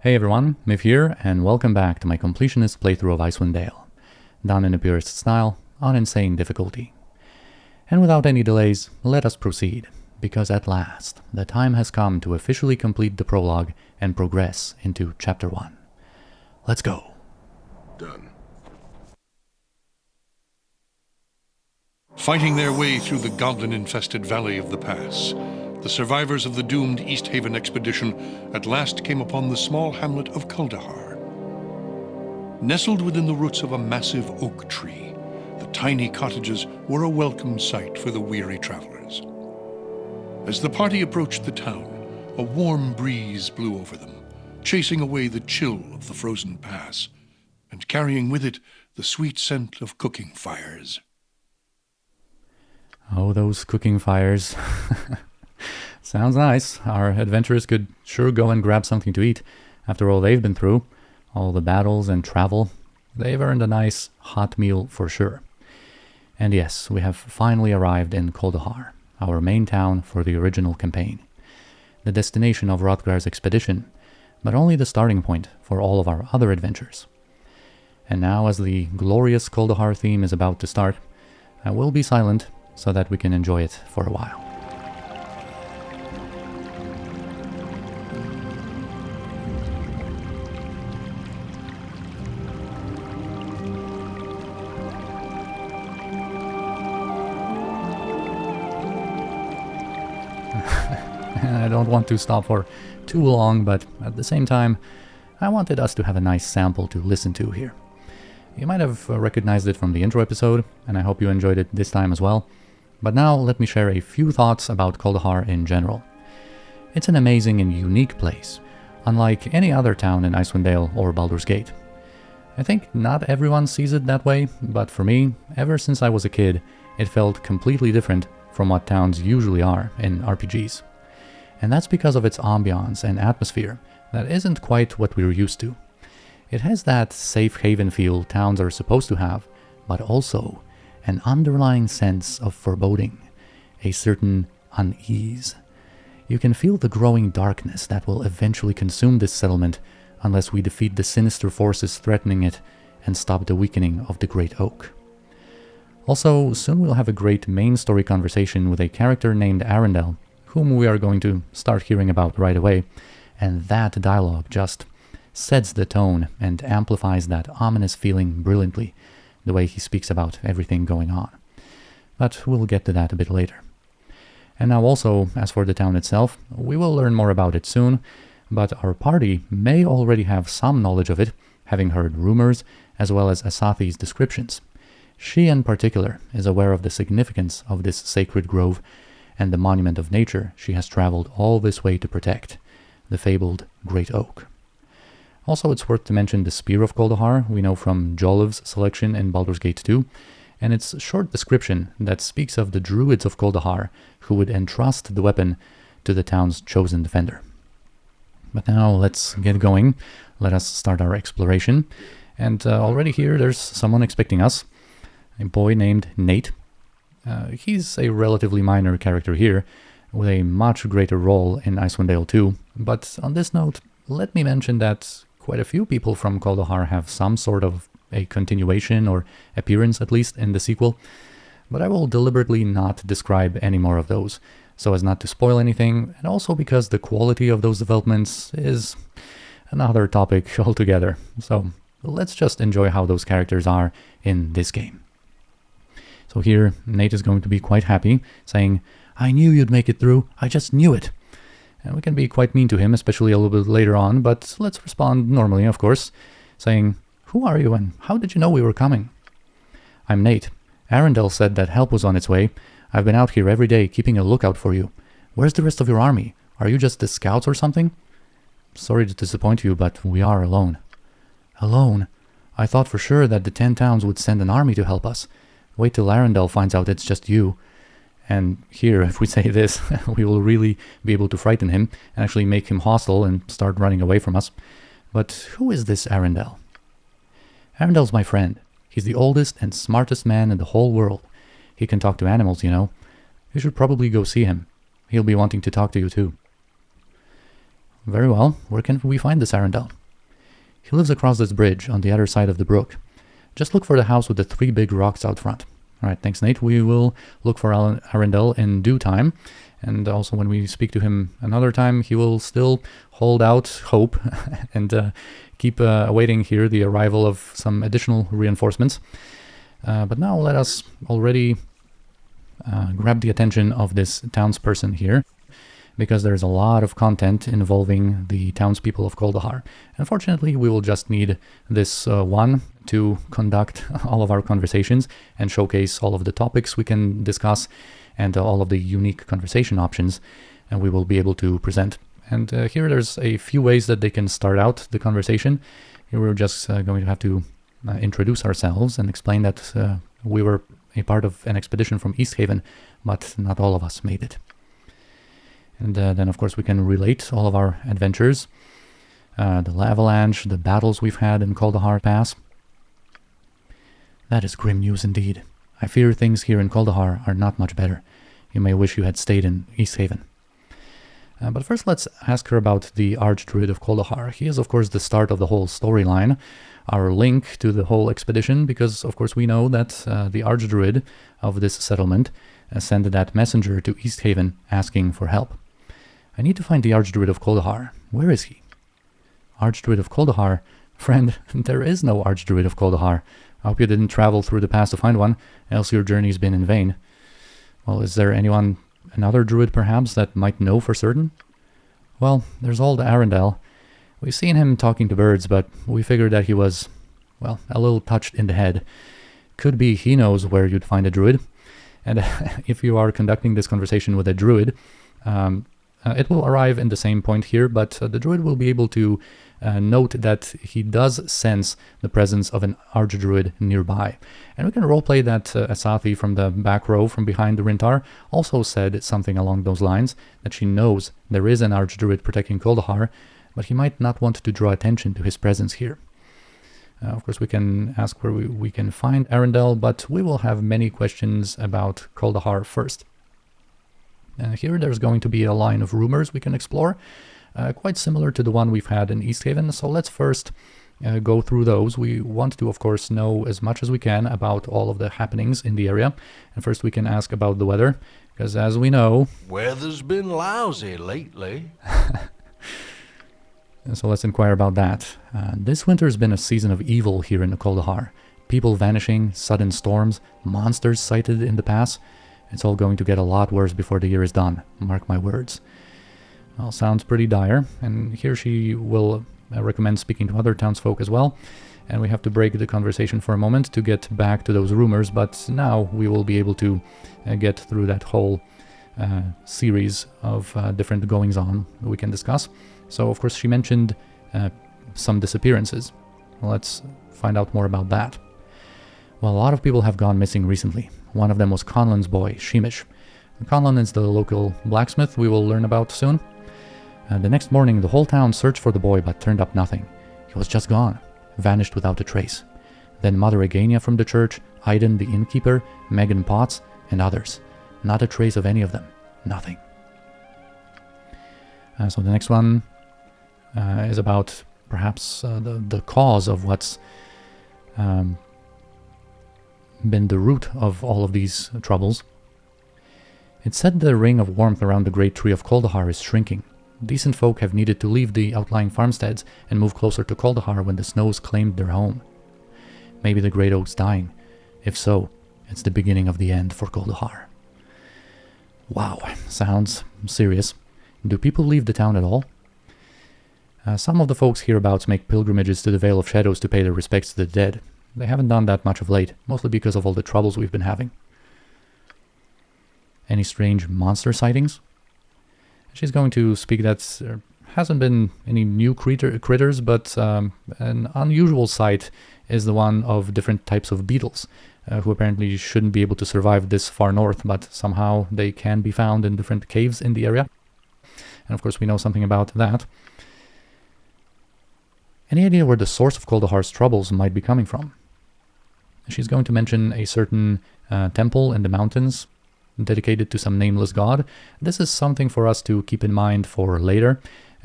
Hey everyone, Miv here, and welcome back to my Completionist playthrough of Icewind Dale, done in a Purist style, on insane difficulty. And without any delays, let us proceed, because at last, the time has come to officially complete the prologue and progress into Chapter 1. Let's go. Done. Fighting their way through the goblin-infested valley of the pass, the survivors of the doomed East Haven expedition at last came upon the small hamlet of Kuldahar. Nestled within the roots of a massive oak tree, the tiny cottages were a welcome sight for the weary travelers. As the party approached the town, a warm breeze blew over them, chasing away the chill of the frozen pass, and carrying with it the sweet scent of cooking fires. Oh, those cooking fires. Sounds nice. Our adventurers could sure go and grab something to eat. After all they've been through, all the battles and travel, they've earned a nice hot meal for sure. And yes, we have finally arrived in Kuldahar, our main town for the original campaign. The destination of Hrothgar's expedition, but only the starting point for all of our other adventures. And now, as the glorious Kuldahar theme is about to start, I will be silent so that we can enjoy it for a while. I don't want to stop for too long, but at the same time, I wanted us to have a nice sample to listen to here. You might have recognized it from the intro episode, and I hope you enjoyed it this time as well. But now let me share a few thoughts about Kuldahar in general. It's an amazing and unique place, unlike any other town in Icewind Dale or Baldur's Gate. I think not everyone sees it that way, but for me, ever since I was a kid, it felt completely different from what towns usually are in RPGs. And that's because of its ambiance and atmosphere that isn't quite what we're used to. It has that safe haven feel towns are supposed to have, but also an underlying sense of foreboding, a certain unease. You can feel the growing darkness that will eventually consume this settlement unless we defeat the sinister forces threatening it and stop the weakening of the Great Oak. Also, soon we'll have a great main story conversation with a character named Arundel, whom we are going to start hearing about right away, and that dialogue just sets the tone and amplifies that ominous feeling brilliantly, the way he speaks about everything going on. But we'll get to that a bit later. And now also, as for the town itself, we will learn more about it soon, but our party may already have some knowledge of it, having heard rumors, as well as Asathi's descriptions. She in particular is aware of the significance of this sacred grove and the monument of nature she has traveled all this way to protect, the fabled Great Oak. Also, it's worth to mention the Spear of Kuldahar we know from Hjollder's selection in Baldur's Gate 2, and its short description that speaks of the druids of Kuldahar who would entrust the weapon to the town's chosen defender. But now let's get going. Let us start our exploration. And already here there's someone expecting us, a boy named Nate. He's a relatively minor character here, with a much greater role in Icewind Dale 2, but on this note, let me mention that quite a few people from Kuldahar have some sort of a continuation or appearance at least in the sequel, but I will deliberately not describe any more of those, so as not to spoil anything, and also because the quality of those developments is another topic altogether, so let's just enjoy how those characters are in this game. So here, Nate is going to be quite happy, saying, "I knew you'd make it through, I just knew it." And we can be quite mean to him, especially a little bit later on, but let's respond normally, of course, saying, "Who are you and how did you know we were coming?" "I'm Nate. Arundel said that help was on its way. I've been out here every day keeping a lookout for you. Where's the rest of your army? Are you just the scouts or something?" "Sorry to disappoint you, but we are alone." "Alone? I thought for sure that the 10 towns would send an army to help us. Wait till Arundel finds out it's just you." And here, if we say this, we will really be able to frighten him and actually make him hostile and start running away from us. But who is this Arundel? "Arundel's my friend. He's the oldest and smartest man in the whole world. He can talk to animals, you know. You should probably go see him. He'll be wanting to talk to you too." Very well. Where can we find this Arundel? He lives across this bridge on the other side of the brook. Just look for the house with the 3 big rocks out front. All right, thanks, Nate. We will look for Arundel in due time. And also when we speak to him another time, he will still hold out hope and keep awaiting here the arrival of some additional reinforcements. But now let us already grab the attention of this townsperson here, because there's a lot of content involving the townspeople of Kuldahar. Unfortunately, we will just need this one to conduct all of our conversations and showcase all of the topics we can discuss and all of the unique conversation options and we will be able to present. And here there's a few ways that they can start out the conversation. Here we're just going to have to introduce ourselves and explain that we were a part of an expedition from East Haven, but not all of us made it. And then, of course, we can relate all of our adventures, the avalanche, the battles we've had in Kuldahar Pass. That is grim news indeed. I fear things here in Kuldahar are not much better. You may wish you had stayed in East Haven. But first, let's ask her about the Archdruid of Kuldahar. He is, of course, the start of the whole storyline, our link to the whole expedition, because, of course, we know that the Archdruid of this settlement sent that messenger to East Haven asking for help. I need to find the Archdruid of Kuldahar. Where is he? Archdruid of Kuldahar? Friend, there is no Archdruid of Kuldahar. I hope you didn't travel through the past to find one, else your journey's been in vain. Well, is there another druid perhaps that might know for certain? Well, there's old Arundel. We've seen him talking to birds, but we figured that he was, well, a little touched in the head. Could be he knows where you'd find a druid. And if you are conducting this conversation with a druid, it will arrive in the same point here, but the druid will be able to note that he does sense the presence of an archdruid nearby. And we can roleplay that Asathi from the back row from behind the Rintar also said something along those lines, that she knows there is an archdruid protecting Kuldahar, but he might not want to draw attention to his presence here. Of course, we can ask where we can find Arundel, but we will have many questions about Kuldahar first. Here there's going to be a line of rumors we can explore, quite similar to the one we've had in East Haven, so let's first go through those. We want to, of course, know as much as we can about all of the happenings in the area, and first we can ask about the weather, because as we know... Weather's been lousy lately. So let's inquire about that. This winter's been a season of evil here in Kuldahar. People vanishing, sudden storms, monsters sighted in the pass. It's all going to get a lot worse before the year is done, mark my words. Well, sounds pretty dire, and here she will recommend speaking to other townsfolk as well, and we have to break the conversation for a moment to get back to those rumors, but now we will be able to get through that whole series of different goings-on that we can discuss. So, of course, she mentioned some disappearances. Well, let's find out more about that. Well, a lot of people have gone missing recently. One of them was Conlan's boy, Sheemish. Conlan is the local blacksmith we will learn about soon. The next morning, the whole town searched for the boy but turned up nothing. He was just gone, vanished without a trace. Then Mother Agania from the church, Aiden the innkeeper, Megan Potts, and others. Not a trace of any of them. Nothing. So the next one is about perhaps the cause of what's been the root of all of these troubles. It's said the ring of warmth around the great tree of Kuldahar is shrinking. Decent folk have needed to leave the outlying farmsteads and move closer to Kuldahar when the snows claimed their home. Maybe the great oak's dying. If so, it's the beginning of the end for Kuldahar. Wow, sounds serious. Do people leave the town at all? Some of the folks hereabouts make pilgrimages to the Vale of Shadows to pay their respects to the dead. They haven't done that much of late, mostly because of all the troubles we've been having. Any strange monster sightings? She's going to speak that there hasn't been any new critters, but an unusual sight is the one of different types of beetles, who apparently shouldn't be able to survive this far north, but somehow they can be found in different caves in the area. And of course we know something about that. Any idea where the source of Kuldahar's troubles might be coming from? She's going to mention a certain temple in the mountains dedicated to some nameless god. This is something for us to keep in mind for later,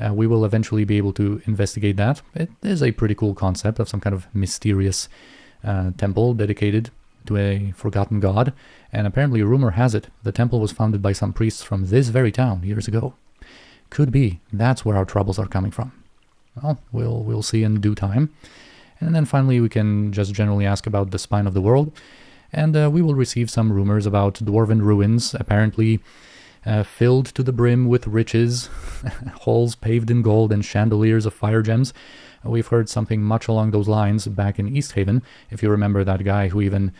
We will eventually be able to investigate that. It is a pretty cool concept of some kind of mysterious temple dedicated to a forgotten god, and apparently rumor has it the temple was founded by some priests from this very town years ago. Could be that's where our troubles are coming from. Well, we'll see in due time. And then finally we can just generally ask about the spine of the world, and we will receive some rumors about dwarven ruins, apparently filled to the brim with riches, halls paved in gold and chandeliers of fire gems. We've heard something much along those lines back in East Haven, if you remember that guy who even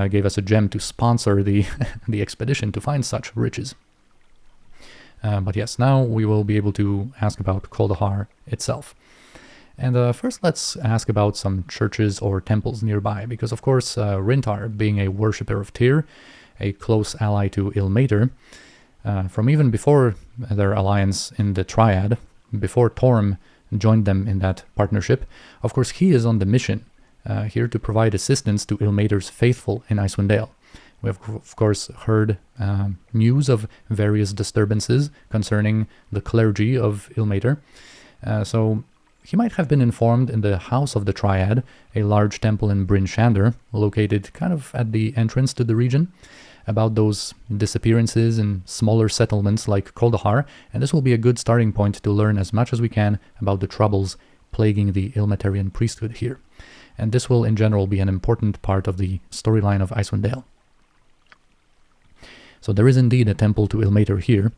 gave us a gem to sponsor the expedition to find such riches. But yes, now we will be able to ask about Kuldahar itself. And first let's ask about some churches or temples nearby, because of course Rintar, being a worshipper of Tyr, a close ally to Ilmater, from even before their alliance in the Triad, before Torm joined them in that partnership, of course he is on the mission here to provide assistance to Ilmater's faithful in Icewind Dale. We have, of course, heard news of various disturbances concerning the clergy of Ilmater, so he might have been informed in the House of the Triad, a large temple in Bryn Shander, located kind of at the entrance to the region, about those disappearances in smaller settlements like Kuldahar, and this will be a good starting point to learn as much as we can about the troubles plaguing the Ilmaterian priesthood here. And this will in general be an important part of the storyline of Icewind Dale. So there is indeed a temple to Ilmater here.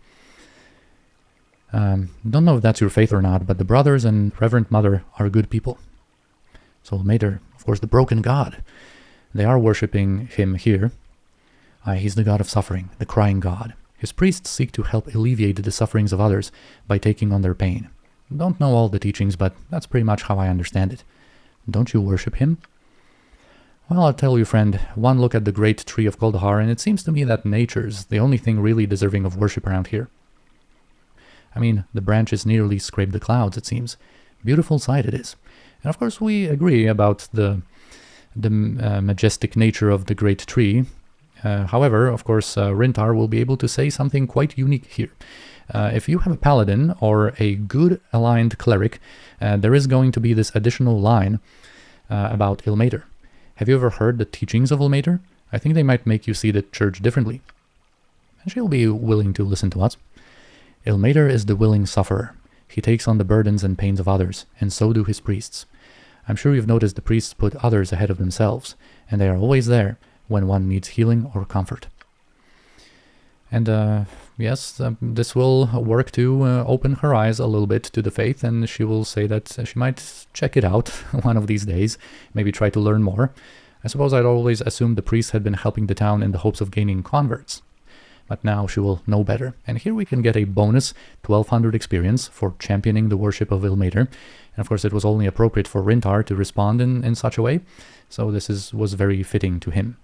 Don't know if that's your faith or not, but the brothers and Reverend Mother are good people. So Ilmater, of course, the broken god. They are worshipping him here. He's the god of suffering, the crying god. His priests seek to help alleviate the sufferings of others by taking on their pain. Don't know all the teachings, but that's pretty much how I understand it. Don't you worship him? Well, I'll tell you, friend, one look at the great tree of Kuldahar, and it seems to me that nature's the only thing really deserving of worship around here. I mean, the branches nearly scrape the clouds, it seems. Beautiful sight it is. And of course we agree about the majestic nature of the great tree. However, of course, Rintar will be able to say something quite unique here. If you have a paladin or a good aligned cleric, there is going to be this additional line about Ilmater. Have you ever heard the teachings of Ilmater? I think they might make you see the church differently. And she'll be willing to listen to us. Ilmater is the willing sufferer. He takes on the burdens and pains of others, and so do his priests. I'm sure you've noticed the priests put others ahead of themselves, and they are always there when one needs healing or comfort. And yes, this will work to open her eyes a little bit to the faith, and she will say that she might check it out one of these days, maybe try to learn more. I suppose I'd always assumed the priests had been helping the town in the hopes of gaining converts. But now she will know better. And here we can get a bonus 1200 experience for championing the worship of Ilmater. And of course it was only appropriate for Rintar to respond in such a way, so this was very fitting to him.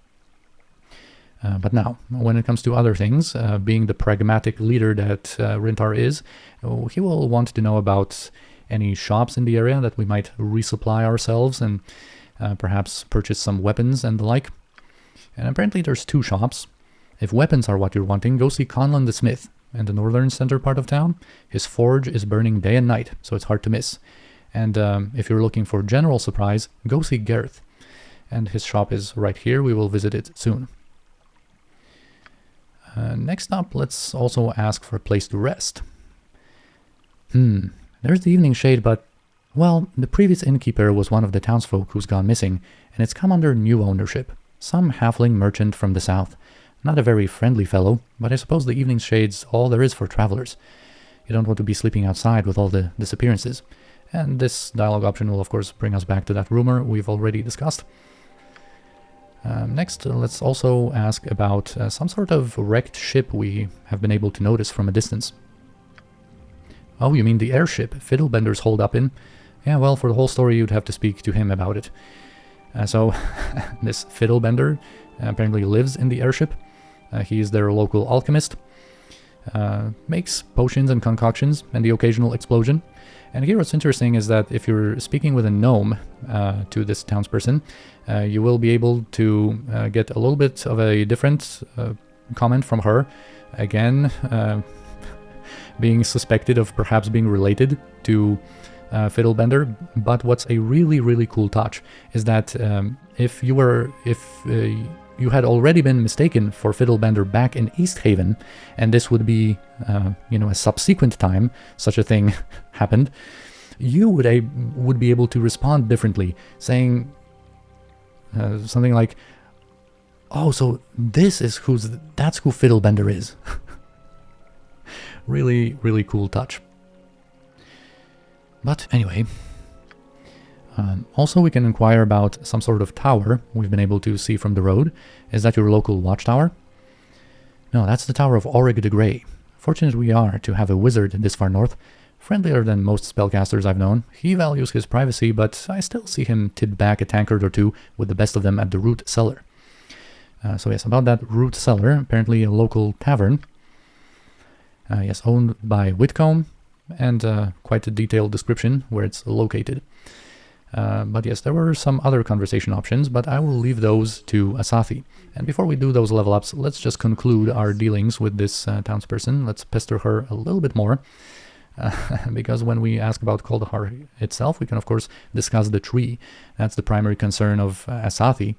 But now, when it comes to other things, being the pragmatic leader that Rintar is, he will want to know about any shops in the area that we might resupply ourselves and perhaps purchase some weapons and the like. And apparently there's 2 shops. If weapons are what you're wanting, go see Conlon the Smith in the northern center part of town. His forge is burning day and night, so it's hard to miss. And if you're looking for general supplies, go see Gareth. And his shop is right here. We will visit it soon. Next up, let's also ask for a place to rest. There's the evening shade, but, well, the previous innkeeper was one of the townsfolk who's gone missing, and it's come under new ownership. Some halfling merchant from the south. Not a very friendly fellow, but I suppose the evening shade's all there is for travelers. You don't want to be sleeping outside with all the disappearances. And this dialogue option will of course bring us back to that rumor we've already discussed. Next, let's also ask about some sort of wrecked ship we have been able to notice from a distance. Oh, you mean the airship Fiddlebender's holed up in? Yeah, well, for the whole story you'd have to speak to him about it. So, this Fiddlebender apparently lives in the airship. He is their local alchemist. Makes potions and concoctions and the occasional explosion. And here what's interesting is that if you're speaking with a gnome to this townsperson, you will be able to get a little bit of a different comment from her. Again, being suspected of perhaps being related to Fiddlebender. But what's a really, really cool touch is that if you had already been mistaken for Fiddlebender back in East Haven, and this would be, a subsequent time such a thing happened, you would be able to respond differently, saying something like, "Oh, so that's who Fiddlebender is." Really, really cool touch. But anyway, also we can inquire about some sort of tower we've been able to see from the road. Is that your local watchtower? No, that's the Tower of Auric the Grey. Fortunate we are to have a wizard this far north. Friendlier than most spellcasters I've known. He values his privacy, but I still see him tip back a tankard or two with the best of them at the Root Cellar. So yes, about that Root Cellar, apparently a local tavern. Yes, owned by Whitcomb, and quite a detailed description where it's located. But yes, there were some other conversation options, but I will leave those to Asathi. And before we do those level ups, let's just conclude our dealings with this townsperson. Let's pester her a little bit more. Because when we ask about Kuldahar itself, we can of course discuss the tree. That's the primary concern of Asathi.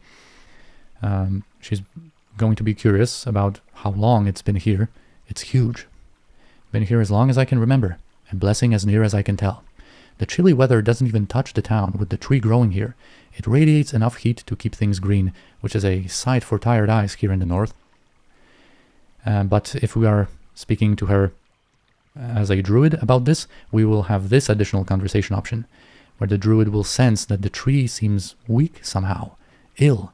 She's going to be curious about how long it's been here. It's huge. Been here as long as I can remember, and blessing as near as I can tell. The chilly weather doesn't even touch the town with the tree growing here. It radiates enough heat to keep things green, which is a sight for tired eyes here in the north. But if we are speaking to her as a druid about this, we will have this additional conversation option, where the druid will sense that the tree seems weak somehow, ill,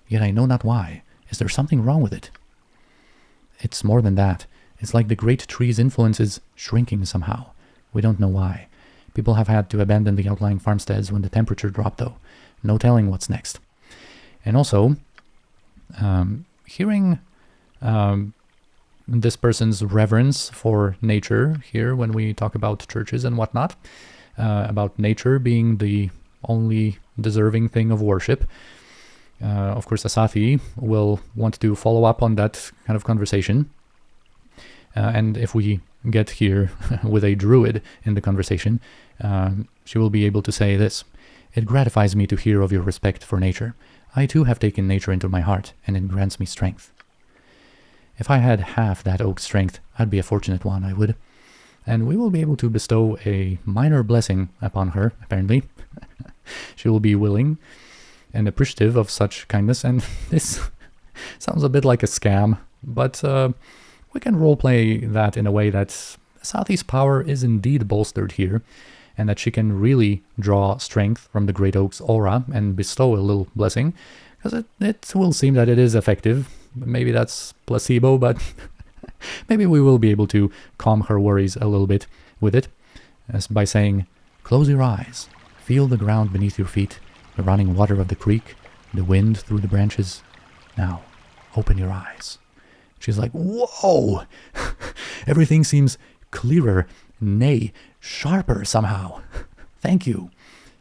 yet I know not why. Is there something wrong with it? It's more than that. It's like the great tree's influence is shrinking somehow. We don't know why. People have had to abandon the outlying farmsteads when the temperature dropped, though. No telling what's next. And also, hearing this person's reverence for nature here when we talk about churches and whatnot, about nature being the only deserving thing of worship. Of course, Asathi will want to follow up on that kind of conversation. And if we get here with a druid in the conversation, she will be able to say this: "It gratifies me to hear of your respect for nature. I too have taken nature into my heart, and it grants me strength." If I had half that oak's strength, I'd be a fortunate one, I would. And we will be able to bestow a minor blessing upon her, apparently. She will be willing and appreciative of such kindness, and this sounds a bit like a scam, but we can roleplay that in a way that Asathi's power is indeed bolstered here, and that she can really draw strength from the Great Oak's aura and bestow a little blessing, because it will seem that it is effective. Maybe that's placebo, but maybe we will be able to calm her worries a little bit with it, as by saying, "Close your eyes, feel the ground beneath your feet, the running water of the creek, the wind through the branches. Now, open your eyes." She's like, "Whoa!" Everything seems clearer, nay, sharper somehow. "Thank you.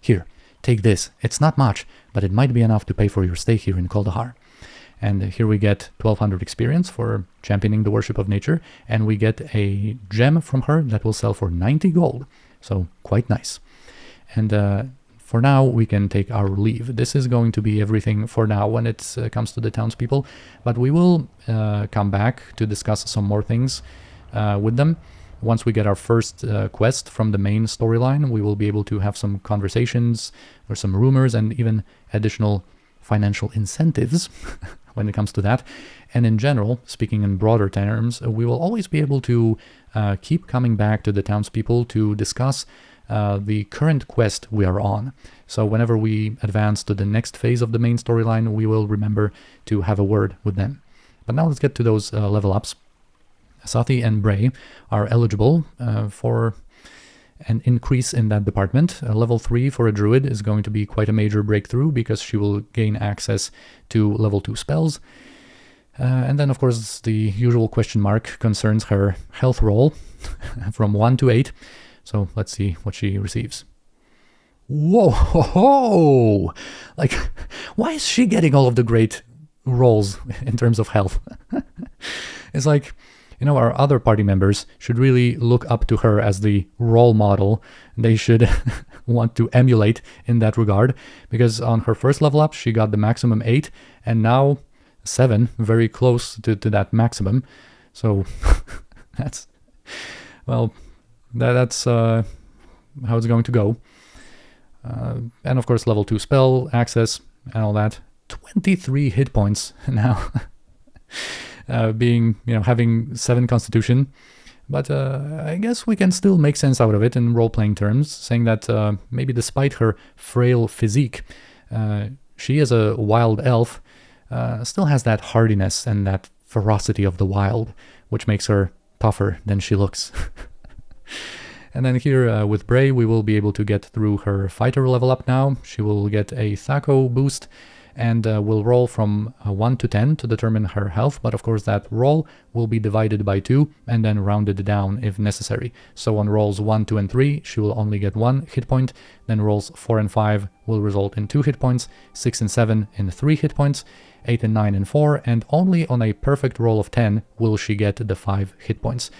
Here, take this. It's not much, but it might be enough to pay for your stay here in Kuldahar." And here we get 1200 experience for championing the worship of nature, and we get a gem from her that will sell for 90 gold. So quite nice. And for now, we can take our leave. This is going to be everything for now when it comes to the townspeople, but we will come back to discuss some more things with them. Once we get our first quest from the main storyline, we will be able to have some conversations or some rumors and even additional financial incentives when it comes to that. And in general, speaking in broader terms, we will always be able to keep coming back to the townspeople to discuss the current quest we are on. So whenever we advance to the next phase of the main storyline, we will remember to have a word with them. But now let's get to those level ups. Asathi and Brey are eligible for an increase in that department. Level 3 for a druid is going to be quite a major breakthrough because she will gain access to level 2 spells. And then, of course, the usual question mark concerns her health roll from 1 to 8. So let's see what she receives. Whoa! Like, why is she getting all of the great rolls in terms of health? It's like, our other party members should really look up to her as the role model. They should want to emulate in that regard, because on her first level up, she got the maximum 8, and now 7, very close to that maximum. So that's, well, that's how it's going to go. And of course, level 2 spell, access, and all that. 23 hit points now. Having 7 constitution. But I guess we can still make sense out of it in role-playing terms, saying that maybe despite her frail physique, she as a wild elf still has that hardiness and that ferocity of the wild, which makes her tougher than she looks. And then here with Brey, we will be able to get through her fighter level up now. She will get a Thaco boost, and will roll from 1 to 10 to determine her health, but of course that roll will be divided by 2 and then rounded down if necessary. So on rolls 1, 2, and 3, she will only get 1 hit point, then rolls 4 and 5 will result in 2 hit points, 6 and 7 in 3 hit points, 8 and 9 in 4, and only on a perfect roll of 10 will she get the 5 hit points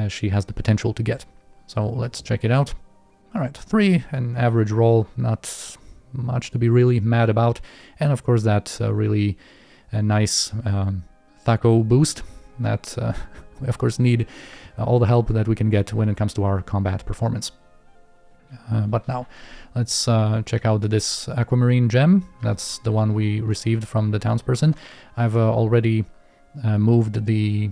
she has the potential to get. So let's check it out. Alright, 3, an average roll, not much to be really mad about, and of course that really nice Thaco boost that we of course need all the help that we can get when it comes to our combat performance. But now let's check out this aquamarine gem. That's the one we received from the townsperson. I've already moved the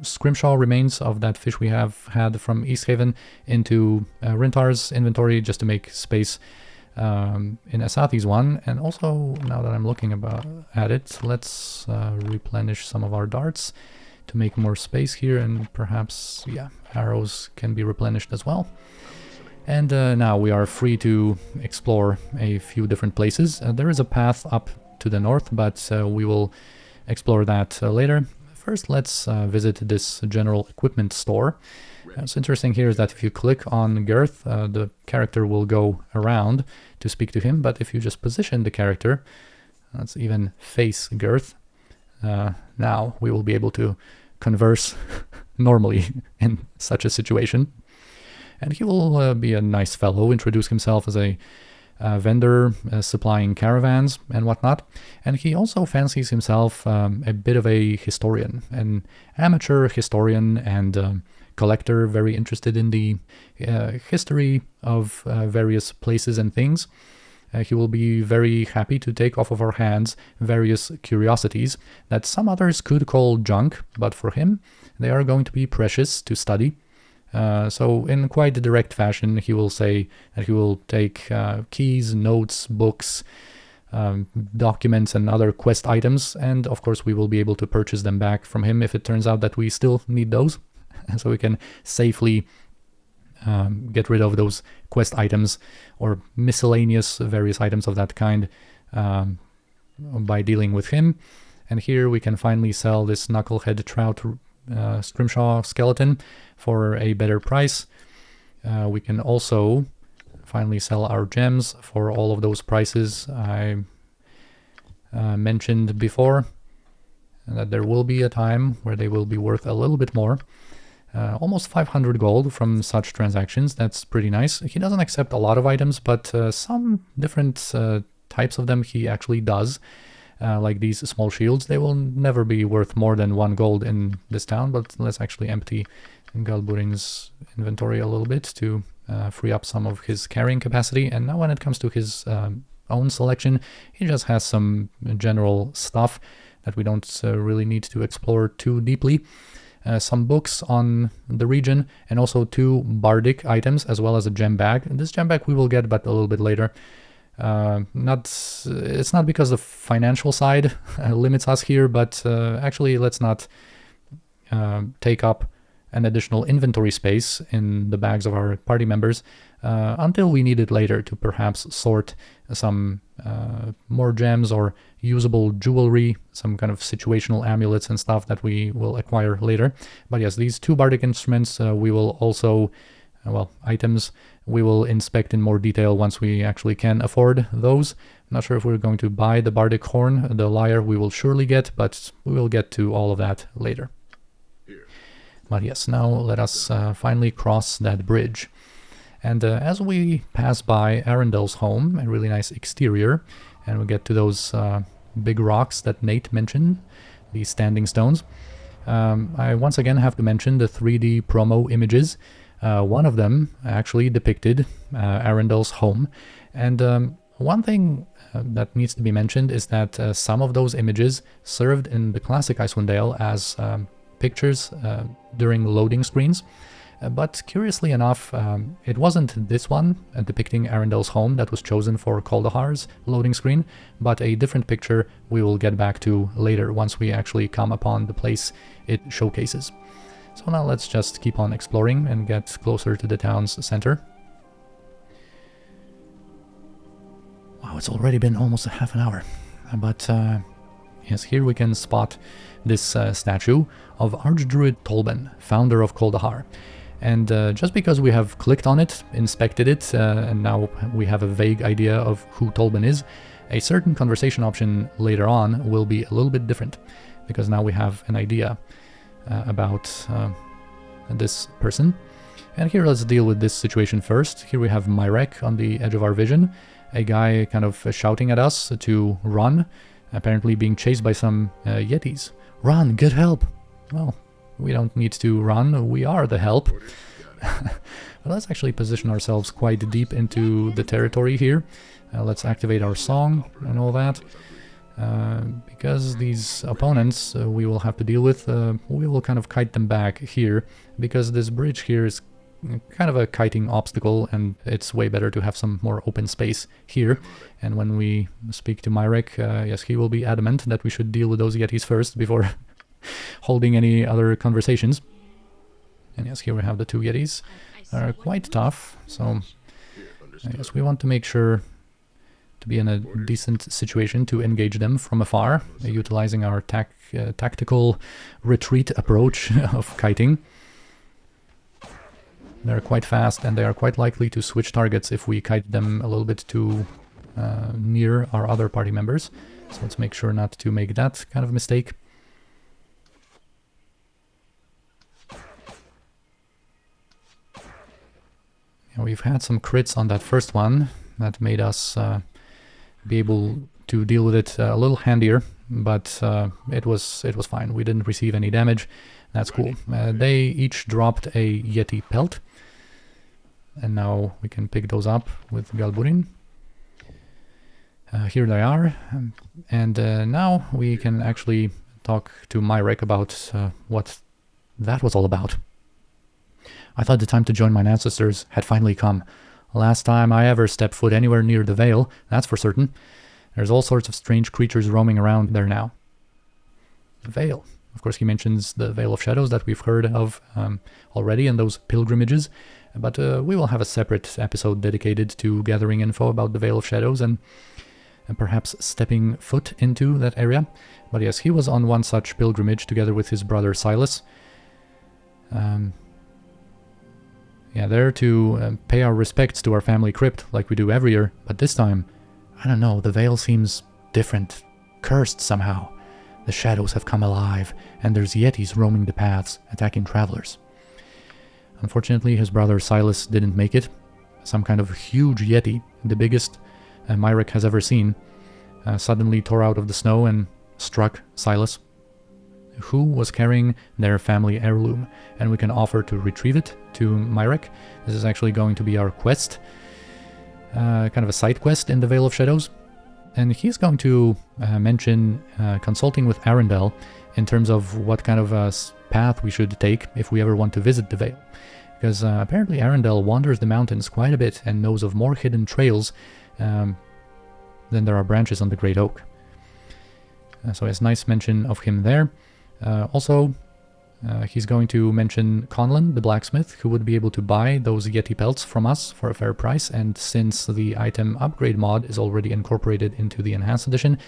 scrimshaw remains of that fish we have had from East Haven into Rintar's inventory just to make space in Asathi's one. And also, now that I'm looking at it, let's replenish some of our darts to make more space here, and perhaps, yeah, arrows can be replenished as well. And now we are free to explore a few different places. There is a path up to the north, but we will explore that later. First, let's visit this general equipment store. What's interesting here is that if you click on Girth, the character will go around to speak to him, but if you just position the character, let's even face Girth, now we will be able to converse normally in such a situation. And he will be a nice fellow, introduce himself as a vendor supplying caravans and whatnot. And he also fancies himself a bit of a historian, an amateur historian and collector, very interested in the history of various places and things. He will be very happy to take off of our hands various curiosities that some others could call junk, but for him they are going to be precious to study. So in quite a direct fashion, he will say that he will take keys, notes, books, documents and other quest items, and of course we will be able to purchase them back from him if it turns out that we still need those. So we can safely get rid of those quest items or miscellaneous various items of that kind by dealing with him. And here we can finally sell this knucklehead trout scrimshaw skeleton for a better price. We can also finally sell our gems for all of those prices I mentioned before, and that there will be a time where they will be worth a little bit more. Almost 500 gold from such transactions. That's pretty nice. He doesn't accept a lot of items, but some different types of them he actually does. Like these small shields, they will never be worth more than 1 gold in this town, but let's actually empty Galburing's inventory a little bit to free up some of his carrying capacity. And now when it comes to his own selection, he just has some general stuff that we don't really need to explore too deeply. Some books on the region, and also 2 bardic items, as well as a gem bag. And this gem bag we will get, but a little bit later. It's not because the financial side limits us here, but actually let's not take up an additional inventory space in the bags of our party members until we need it later to perhaps sort some more gems or usable jewelry, some kind of situational amulets and stuff that we will acquire later. But yes, these 2 bardic instruments we will also, items, we will inspect in more detail once we actually can afford those. I'm not sure if we're going to buy the bardic horn. The lyre we will surely get, but we will get to all of that later. But yes, now let us finally cross that bridge. And as we pass by Arendel's home, a really nice exterior, and we get to those big rocks that Nate mentioned, these standing stones, I once again have to mention the 3D promo images. One of them actually depicted Arendel's home. And one thing that needs to be mentioned is that some of those images served in the classic Icewind Dale as pictures during loading screens. But curiously enough, it wasn't this one depicting Arendel's home that was chosen for Kuldahar's loading screen, but a different picture we will get back to later once we actually come upon the place it showcases. So now let's just keep on exploring and get closer to the town's center. Wow, it's already been almost a half an hour. But yes, here we can spot this statue of Archdruid Tolben, founder of Kuldahar. And just because we have clicked on it, inspected it, and now we have a vague idea of who Tolben is, a certain conversation option later on will be a little bit different, because now we have an idea about this person. And here let's deal with this situation first. Here we have Myrek on the edge of our vision, a guy kind of shouting at us to run, apparently being chased by some yetis. Run, get help! Well, we don't need to run, we are the help. But let's actually position ourselves quite deep into the territory here. Let's activate our song and all that. Because these opponents we will have to deal with, we will kind of kite them back here, because this bridge here is kind of a kiting obstacle, and it's way better to have some more open space here. And when we speak to Myrek, yes, he will be adamant that we should deal with those yetis first before holding any other conversations. And yes, here we have the two yetis. They're quite tough, so I guess we want to make sure to be in a decent situation to engage them from afar, utilizing our tactical retreat approach of kiting. They're quite fast, and they are quite likely to switch targets if we kite them a little bit too near our other party members. So let's make sure not to make that kind of mistake. And we've had some crits on that first one that made us be able to deal with it a little handier, but it was fine. We didn't receive any damage. That's cool. They each dropped a Yeti pelt, and now we can pick those up with Galburin. Here they are, and now we can actually talk to Myrek about what that was all about. I thought the time to join my ancestors had finally come. Last time I ever stepped foot anywhere near the Vale, that's for certain. There's all sorts of strange creatures roaming around there now. The Vale. Of course, he mentions the Vale of Shadows that we've heard of already in those pilgrimages, but we will have a separate episode dedicated to gathering info about the Vale of Shadows and perhaps stepping foot into that area. But yes, he was on one such pilgrimage together with his brother Silas. Yeah, there to pay our respects to our family crypt like we do every year, but this time, I don't know, the Vale seems different, cursed somehow. The shadows have come alive, and there's yetis roaming the paths, attacking travelers. Unfortunately, his brother Silas didn't make it. Some kind of huge yeti, the biggest Myrek has ever seen, suddenly tore out of the snow and struck Silas, who was carrying their family heirloom, and we can offer to retrieve it to Myrek. This is actually going to be our quest, kind of a side quest in the Vale of Shadows. And he's going to mention consulting with Arendelle in terms of what kind of path we should take if we ever want to visit the Vale. Because apparently Arendelle wanders the mountains quite a bit and knows of more hidden trails than there are branches on the Great Oak. So it's a nice mention of him there. Also, he's going to mention Conlon, the blacksmith, who would be able to buy those Yeti pelts from us for a fair price, and since the item upgrade mod is already incorporated into the Enhanced Edition,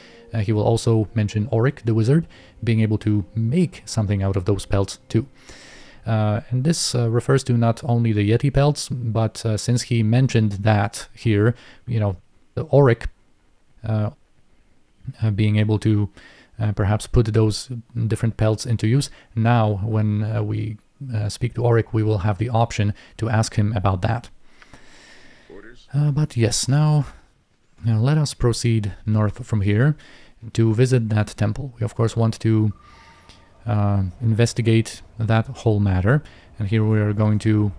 he will also mention Auric, the wizard, being able to make something out of those pelts too. And this refers to not only the Yeti pelts, but since he mentioned that here, you know, the Auric being able to perhaps put those different pelts into use. Now, when we speak to Auric, we will have the option to ask him about that. But yes, now let us proceed north from here to visit that temple. We of course want to investigate that whole matter, and here we are going to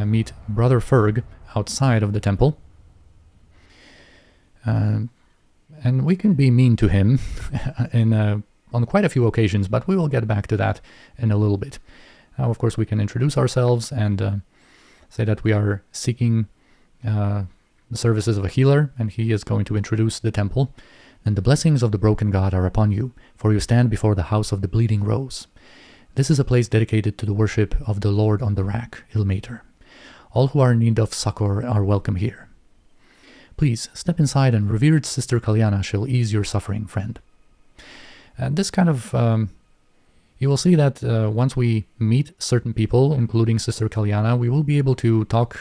meet Brother Ferg outside of the temple. And we can be mean to him on quite a few occasions, but we will get back to that in a little bit. Now, of course, we can introduce ourselves and say that we are seeking the services of a healer, and he is going to introduce the temple. And the blessings of the broken god are upon you, for you stand before the house of the bleeding rose. This is a place dedicated to the worship of the Lord on the rack, Ilmater. All who are in need of succor are welcome here. Please step inside, and revered Sister Kalyana shall ease your suffering, friend. And this kind of you will see that once we meet certain people, including Sister Kalyana, we will be able to talk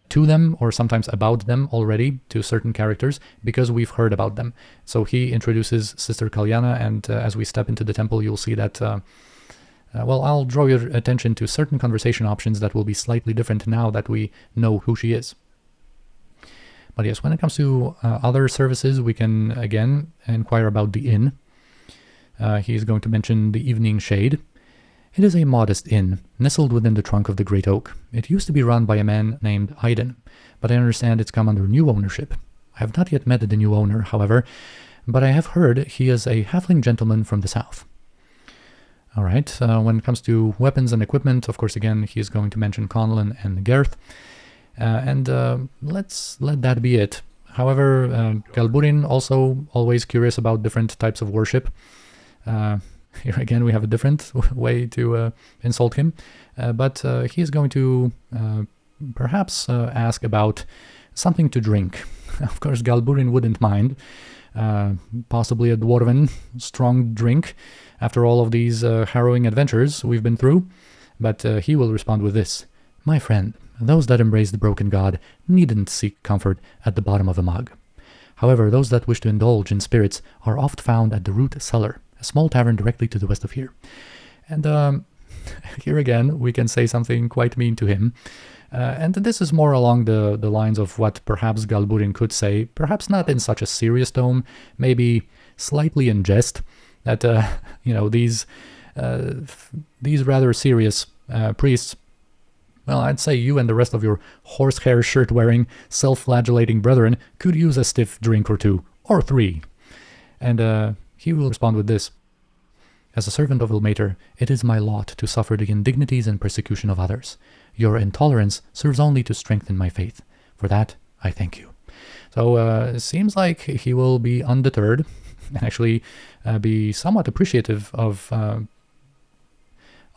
to them, or sometimes about them already, to certain characters, because we've heard about them. So he introduces Sister Kalyana, and as we step into the temple, you'll see that, I'll draw your attention to certain conversation options that will be slightly different now that we know who she is. But yes, when it comes to other services, we can again inquire about the inn. He's going to mention the Evening Shade. It is a modest inn, nestled within the trunk of the great oak. It used to be run by a man named Aiden, but I understand it's come under new ownership. I have not yet met the new owner, however, but I have heard he is a halfling gentleman from the south. All right, when it comes to weapons and equipment, of course, again, he is going to mention Conlon and Garth, and let's let that be it. However, Galburin also always curious about different types of worship. Here again, we have a different way to insult him, but he is going to perhaps ask about something to drink. Of course, Galburin wouldn't mind. Possibly a dwarven strong drink after all of these harrowing adventures we've been through, but he will respond with this. My friend, those that embrace the broken god needn't seek comfort at the bottom of a mug. However, those that wish to indulge in spirits are oft found at the Root Cellar, a small tavern directly to the west of here. And here again, we can say something quite mean to him. And this is more along the lines of what perhaps Galburin could say, perhaps not in such a serious tone, maybe slightly in jest, that, these rather serious priests, well, I'd say you and the rest of your horsehair shirt-wearing, self-flagellating brethren could use a stiff drink or two, or three. And he will respond with this. As a servant of Ilmater, it is my lot to suffer the indignities and persecution of others. Your intolerance serves only to strengthen my faith. For that, I thank you. So it seems like he will be undeterred, and actually be somewhat appreciative of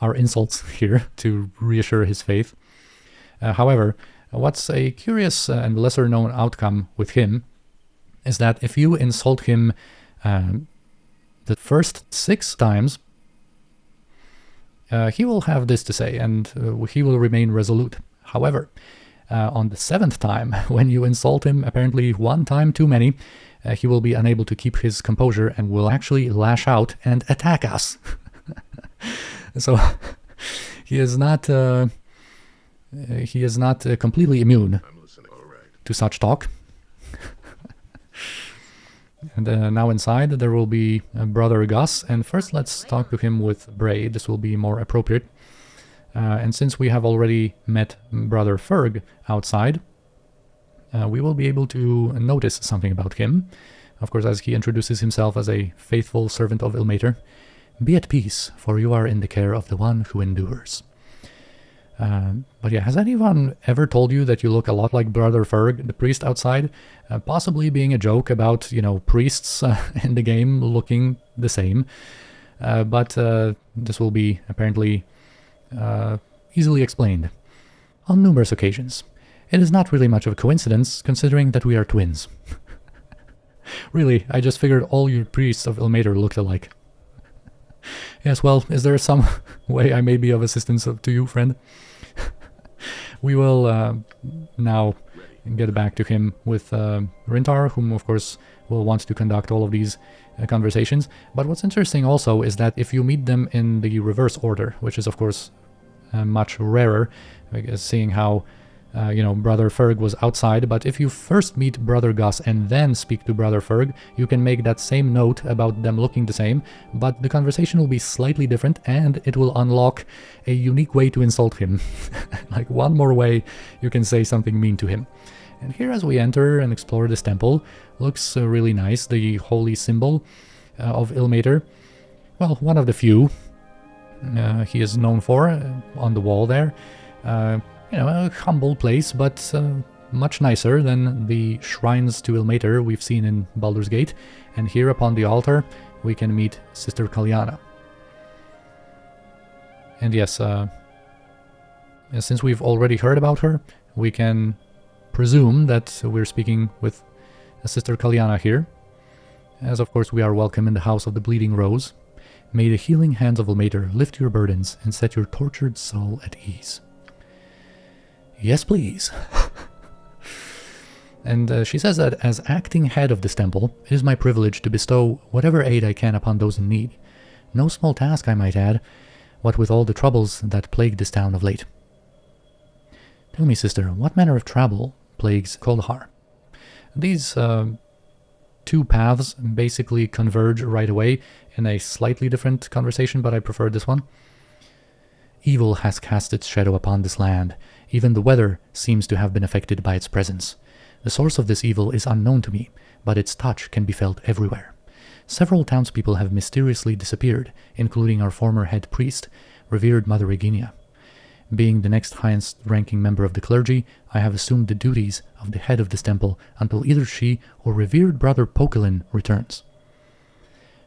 our insults here to reassure his faith. However, what's a curious and lesser-known outcome with him is that if you insult him the first 6 times, he will have this to say, and he will remain resolute. However, on the 7th time, when you insult him apparently 1 time too many, he will be unable to keep his composure and will actually lash out and attack us. So he is not completely immune to such talk. And now inside there will be Brother Gus, and first let's talk to him with Brey. This will be more appropriate. And since we have already met Brother Ferg outside, we will be able to notice something about him. Of course, as he introduces himself as a faithful servant of Ilmater. Be at peace, for you are in the care of the one who endures. But yeah, has anyone ever told you that you look a lot like Brother Ferg, the priest outside? Possibly being a joke about, priests in the game looking the same. But this will be apparently easily explained. On numerous occasions. It is not really much of a coincidence, considering that we are twins. Really, I just figured all you priests of Ilmater looked alike. Yes, well, is there some way I may be of assistance to you, friend? We will now get back to him with Rintar, whom of course will want to conduct all of these conversations. But what's interesting also is that if you meet them in the reverse order, which is of course much rarer, because seeing how Brother Ferg was outside, but if you first meet Brother Gus and then speak to Brother Ferg, you can make that same note about them looking the same, but the conversation will be slightly different and it will unlock a unique way to insult him. Like one more way you can say something mean to him. And here as we enter and explore this temple, looks really nice, the holy symbol of Ilmater. Well, one of the few he is known for on the wall there. A humble place, but much nicer than the shrines to Ilmater we've seen in Baldur's Gate. And here upon the altar, we can meet Sister Kalyana. And yes, since we've already heard about her, we can presume that we're speaking with Sister Kalyana here, as of course we are welcome in the House of the Bleeding Rose. May the healing hands of Ilmater lift your burdens and set your tortured soul at ease. Yes, please. And she says that as acting head of this temple, it is my privilege to bestow whatever aid I can upon those in need. No small task, I might add, what with all the troubles that plague this town of late. Tell me, sister, what manner of trouble plagues Kuldahar? These two paths basically converge right away in a slightly different conversation, but I prefer this one. Evil has cast its shadow upon this land. Even the weather seems to have been affected by its presence. The source of this evil is unknown to me, but its touch can be felt everywhere. Several townspeople have mysteriously disappeared, including our former head priest, revered Mother Regina. Being the next highest-ranking member of the clergy, I have assumed the duties of the head of this temple until either she or revered Brother Pokelin returns.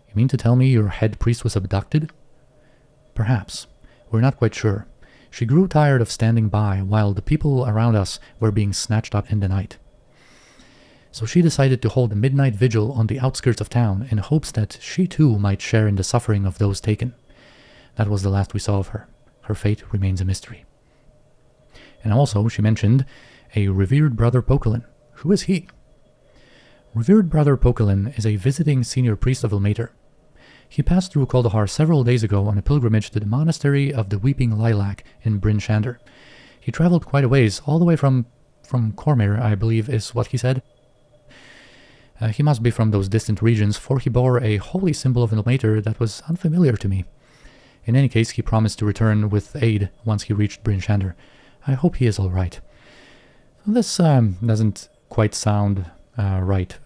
You mean to tell me your head priest was abducted? Perhaps. We're not quite sure. She grew tired of standing by while the people around us were being snatched up in the night. So she decided to hold a midnight vigil on the outskirts of town in hopes that she too might share in the suffering of those taken. That was the last we saw of her. Her fate remains a mystery. And also, she mentioned a revered Brother Pokelin. Who is he? Revered Brother Pokelin is a visiting senior priest of Ilmater. He passed through Kuldahar several days ago on a pilgrimage to the monastery of the Weeping Lilac in Bryn Shander. He traveled quite a ways, all the way from Cormyr, I believe is what he said. He must be from those distant regions, for he bore a holy symbol of Ilmater that was unfamiliar to me. In any case, he promised to return with aid once he reached Bryn Shander. I hope he is all right. This doesn't quite sound right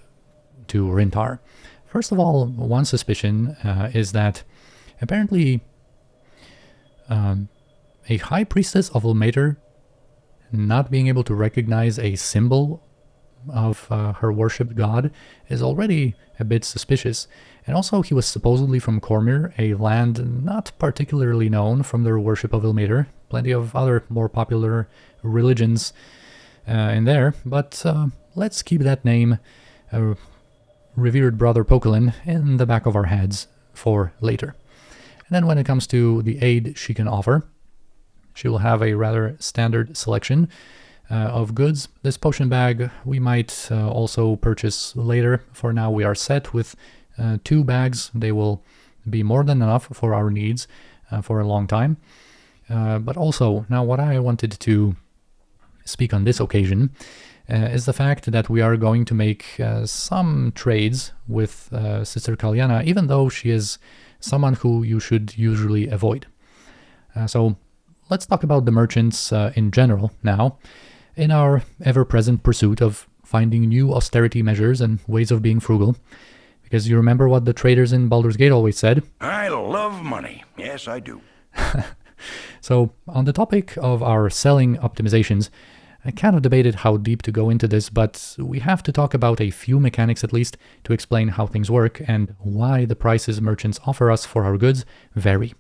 to Rintar. First of all, one suspicion is that apparently a high priestess of Ilmater not being able to recognize a symbol of her worshipped god is already a bit suspicious. And also he was supposedly from Cormyr, a land not particularly known from their worship of Ilmater. Plenty of other more popular religions in there, but let's keep that name, revered Brother Pokelin, in the back of our heads for later. And then when it comes to the aid she can offer, she will have a rather standard selection of goods. This potion bag we might also purchase later. For now we are set with 2 bags. They will be more than enough for our needs for a long time. But also, now what I wanted to speak on this occasion is the fact that we are going to make some trades with Sister Kalyana, even though she is someone who you should usually avoid. So let's talk about the merchants in general now, in our ever-present pursuit of finding new austerity measures and ways of being frugal. Because you remember what the traders in Baldur's Gate always said? I love money. Yes, I do. So, on the topic of our selling optimizations, I kind of debated how deep to go into this, but we have to talk about a few mechanics at least to explain how things work and why the prices merchants offer us for our goods vary.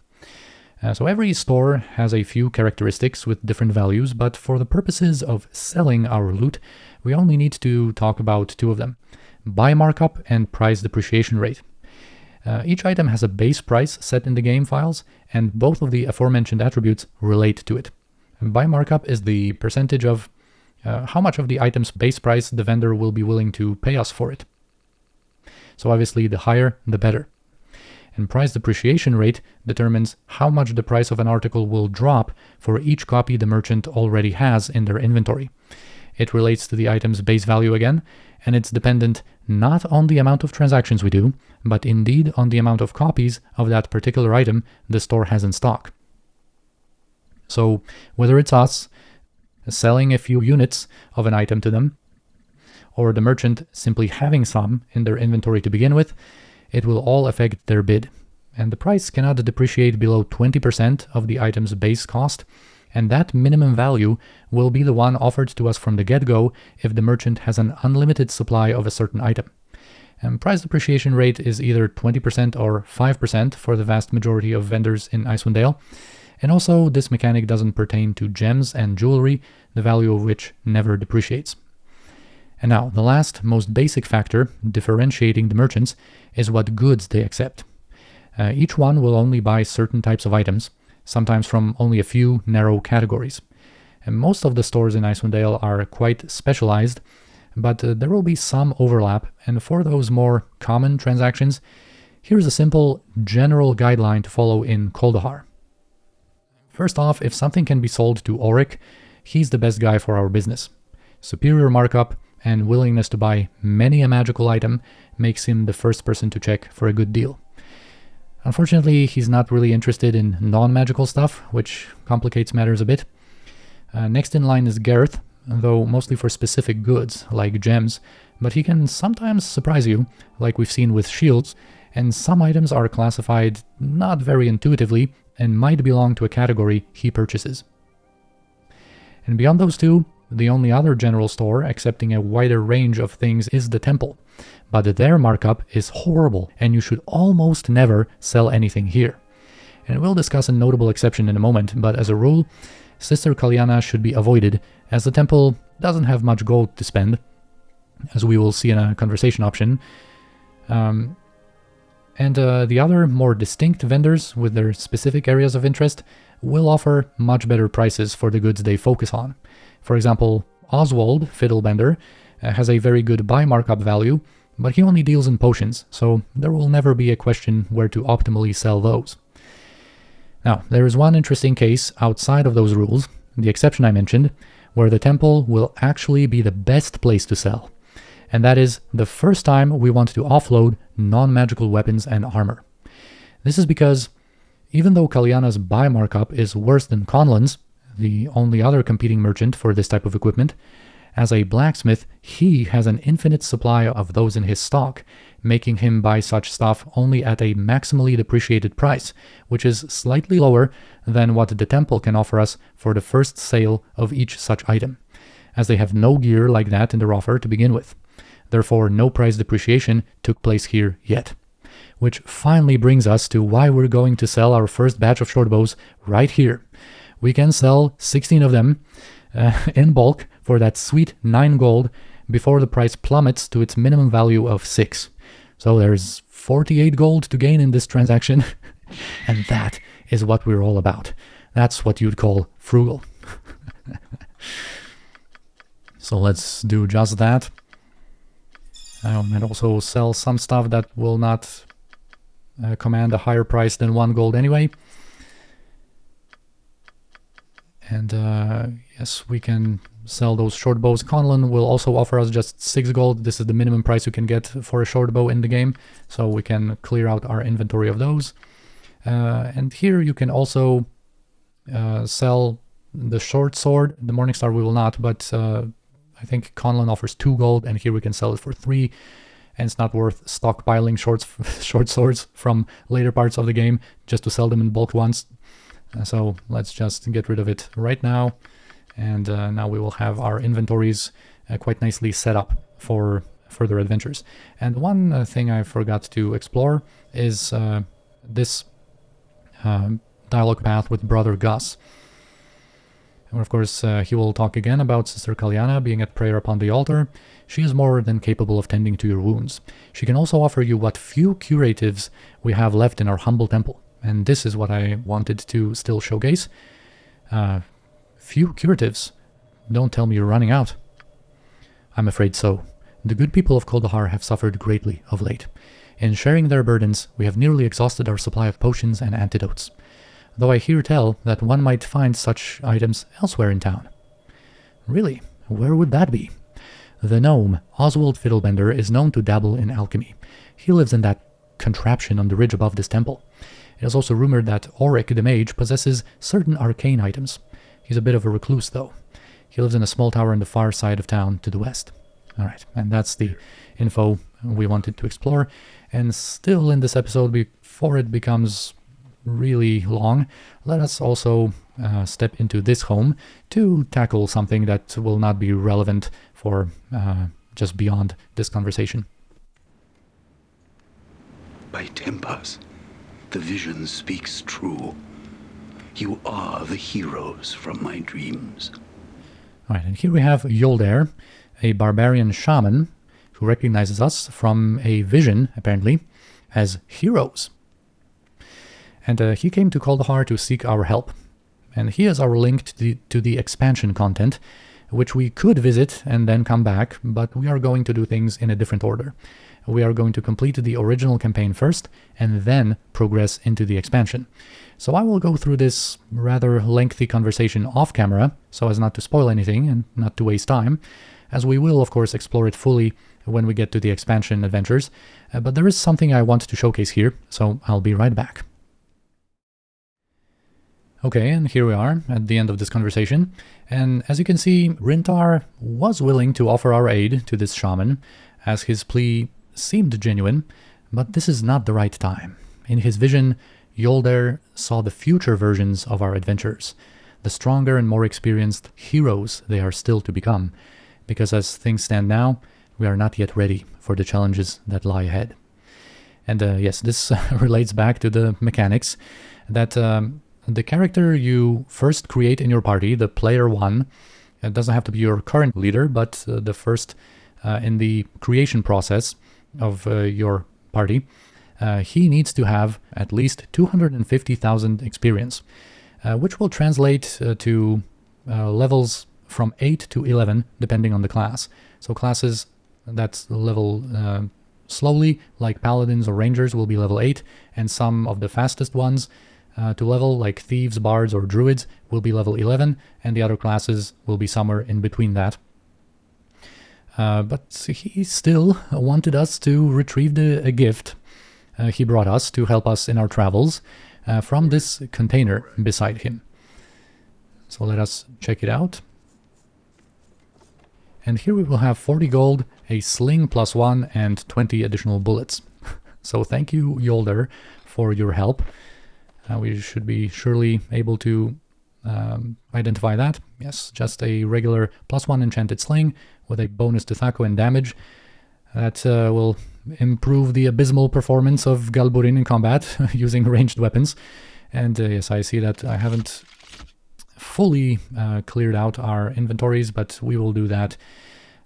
So every store has a few characteristics with different values, but for the purposes of selling our loot, we only need to talk about 2 of them: buy markup and price depreciation rate. Each item has a base price set in the game files, and both of the aforementioned attributes relate to it. Buy markup is the percentage of how much of the item's base price the vendor will be willing to pay us for it. So obviously the higher, the better. and price depreciation rate determines how much the price of an article will drop for each copy the merchant already has in their inventory. It relates to the item's base value again, and it's dependent not on the amount of transactions we do, but indeed on the amount of copies of that particular item the store has in stock. So whether it's us selling a few units of an item to them, or the merchant simply having some in their inventory to begin with, it will all affect their bid. And the price cannot depreciate below 20% of the item's base cost, and that minimum value will be the one offered to us from the get-go if the merchant has an unlimited supply of a certain item. And price depreciation rate is either 20% or 5% for the vast majority of vendors in Icewind Dale. And also, this mechanic doesn't pertain to gems and jewelry, the value of which never depreciates. And now, the last, most basic factor differentiating the merchants is what goods they accept. Each one will only buy certain types of items, sometimes from only a few narrow categories. And most of the stores in Icewind Dale are quite specialized, but there will be some overlap, and for those more common transactions, here's a simple general guideline to follow in Kuldahar. First off, if something can be sold to Auric, he's the best guy for our business. Superior markup and willingness to buy many a magical item makes him the first person to check for a good deal. Unfortunately, he's not really interested in non-magical stuff, which complicates matters a bit. Next in line is Gareth, though mostly for specific goods, like gems, but he can sometimes surprise you, like we've seen with shields, and some items are classified not very intuitively and might belong to a category he purchases. And beyond those two, the only other general store accepting a wider range of things is the Temple, but their markup is horrible, and you should almost never sell anything here. And we'll discuss a notable exception in a moment, but as a rule, Sister Kalyana should be avoided, as the Temple doesn't have much gold to spend, as we will see in a conversation option. The other, more distinct vendors with their specific areas of interest will offer much better prices for the goods they focus on. For example, Oswald, Fiddlebender, has a very good buy markup value, but he only deals in potions, so there will never be a question where to optimally sell those. Now, there is one interesting case outside of those rules, the exception I mentioned, where the Temple will actually be the best place to sell. And that is the first time we want to offload non-magical weapons and armor. This is because, even though Kalyana's buy markup is worse than Conlan's, the only other competing merchant for this type of equipment, as a blacksmith, he has an infinite supply of those in his stock, making him buy such stuff only at a maximally depreciated price, which is slightly lower than what the Temple can offer us for the first sale of each such item, as they have no gear like that in their offer to begin with. Therefore, no price depreciation took place here yet. Which finally brings us to why we're going to sell our first batch of shortbows right here. We can sell 16 of them in bulk for that sweet 9 gold before the price plummets to its minimum value of 6. So there's 48 gold to gain in this transaction, and that is what we're all about. That's what you'd call frugal. So let's do just that. And also sell some stuff that will not command a higher price than 1 gold anyway. And yes, we can sell those short bows. Conlan will also offer us just 6 gold. This is the minimum price you can get for a short bow in the game, so we can clear out our inventory of those. And here you can also sell the short sword. The Morningstar we will not, but I think Conlan offers 2 gold, and here we can sell it for 3. And it's not worth stockpiling short swords from later parts of the game just to sell them in bulk once. So let's just get rid of it right now, and now we will have our inventories quite nicely set up for further adventures. And one thing I forgot to explore is this dialogue path with Brother Gus. And of course, he will talk again about Sister Kalyana being at prayer upon the altar. She is more than capable of tending to your wounds. She can also offer you what few curatives we have left in our humble temple. And this is what I wanted to still showcase. Few curatives. Don't tell me you're running out. I'm afraid so. The good people of Kuldahar have suffered greatly of late. In sharing their burdens, we have nearly exhausted our supply of potions and antidotes, though I hear tell that one might find such items elsewhere in town. Really? Where would that be? The gnome, Oswald Fiddlebender, is known to dabble in alchemy. He lives in that contraption on the ridge above this temple. It is also rumored that Auric the Mage possesses certain arcane items. He's a bit of a recluse, though. He lives in a small tower on the far side of town to the west. Alright, and that's the info we wanted to explore. And still in this episode, before it becomes really long, let us also step into this home to tackle something that will not be relevant for just beyond this conversation. By Tempers, the vision speaks true. You are the heroes from my dreams. Alright, and here we have Hjollder, a barbarian shaman who recognizes us from a vision, apparently, as heroes. And he came to Kuldahar to seek our help. And he is our link to the expansion content, which we could visit and then come back, but we are going to do things in a different order. We are going to complete the original campaign first, and then progress into the expansion. So I will go through this rather lengthy conversation off camera, so as not to spoil anything and not to waste time, as we will of course explore it fully when we get to the expansion adventures, but there is something I want to showcase here, so I'll be right back. Okay, and here we are at the end of this conversation, and as you can see, Rintar was willing to offer our aid to this shaman, as his plea seemed genuine, but this is not the right time. In his vision, Hjollder saw the future versions of our adventures, the stronger and more experienced heroes they are still to become, because as things stand now, we are not yet ready for the challenges that lie ahead. And yes, this relates back to the mechanics, that the character you first create in your party, the player one, it doesn't have to be your current leader, but the first in the creation process of your party, he needs to have at least 250,000 experience, which will translate to levels from 8 to 11, depending on the class. So classes that's level slowly, like paladins or rangers, will be level 8, and some of the fastest ones to level, like thieves, bards, or druids, will be level 11, and the other classes will be somewhere in between that. But he still wanted us to retrieve a gift he brought us to help us in our travels from this container beside him. So let us check it out. And here we will have 40 gold, a sling +1, and 20 additional bullets. So thank you, Hjollder, for your help. We should be surely able to identify that. Yes, just a regular +1 enchanted sling with a bonus to Thaco and damage. That will improve the abysmal performance of Galburin in combat using ranged weapons. And yes, I see that I haven't fully cleared out our inventories, but we will do that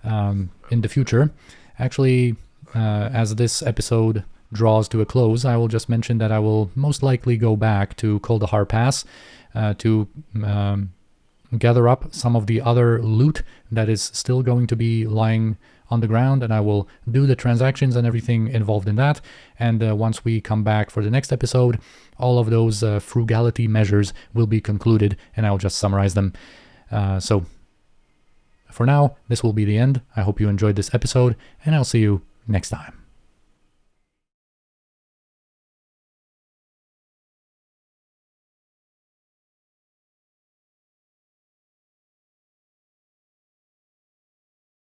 in the future. Actually, as this episode draws to a close, I will just mention that I will most likely go back to Kuldahar Pass to gather up some of the other loot that is still going to be lying on the ground, and I will do the transactions and everything involved in that. And once we come back for the next episode, all of those frugality measures will be concluded, and I'll just summarize them. So for now, this will be the end. I hope you enjoyed this episode, and I'll see you next time.